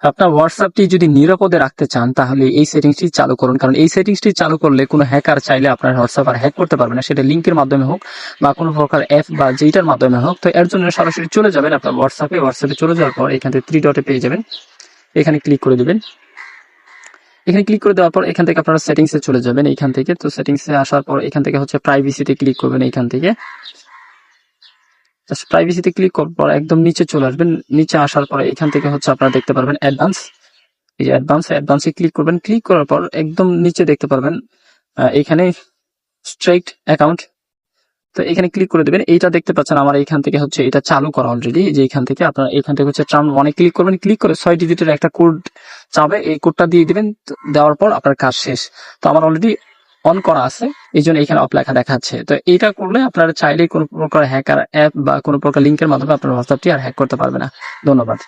আপনার হোয়াটসঅ্যাপটি যদি নিরাপদে রাখতে চান তাহলে এই সেটিংসটি চালু করুন, কারণ এই সেটিংসটি চালু করলে কোনো হ্যাকার চাইলে আপনার হোয়াটসঅ্যাপ আর হ্যাক করতে পারবে না, সেটা লিঙ্কের মাধ্যমে হোক বা কোনো প্রকার অ্যাপ বা যেটার মাধ্যমে হোক। তো এর জন্য সরাসরি চলে যাবেন আপনার হোয়াটসঅ্যাপে চলে যাওয়ার পর এখান থেকে 3 ডটে পেয়ে যাবেন, এখানে ক্লিক করে দিবেন। এখানে ক্লিক করে দেওয়ার পর এখান থেকে আপনারা সেটিংসে চলে যাবেন। এইখান থেকে তো সেটিংসে আসার পর এখান থেকে হচ্ছে প্রাইভেসিতে ক্লিক করবেন। এইখান থেকে প্রাইভেসিতে ক্লিক করার পর একদম নিচে চলে আসবেন। নিচে আসার পরে এখান থেকে হচ্ছে আপনারা দেখতে পারবেন অ্যাডভান্স, এই যে অ্যাডভান্সে ক্লিক করবেন। ক্লিক করার পর একদম নিচে দেখতে পারবেন এখানে স্ট্রেট অ্যাকাউন্ট, তো এখানে ক্লিক করে দেবেন। এইটা দেখতে পাচ্ছেন আমার এইখান থেকে হচ্ছে এটা চালু করা অলরেডি, যে এখান থেকে আপনার এখান থেকে হচ্ছে টার্ম 1 ক্লিক করবেন। ক্লিক করে 6 ডিজিটের একটা কোড চাবে, এই কোডটা দিয়ে দিবেন। দেওয়ার পর আপনার কাজ শেষ। তো আমার অলরেডি অন করা আছে, এই জন্য এখানে অফ লেখা দেখাচ্ছে। তো এইটা করলে আপনারা চাইলেই কোনো প্রকার হ্যাকার অ্যাপ বা কোনো প্রকার লিঙ্কের মাধ্যমে আপনার হোয়াটসঅ্যাপটি আর হ্যাক করতে পারবে না। ধন্যবাদ।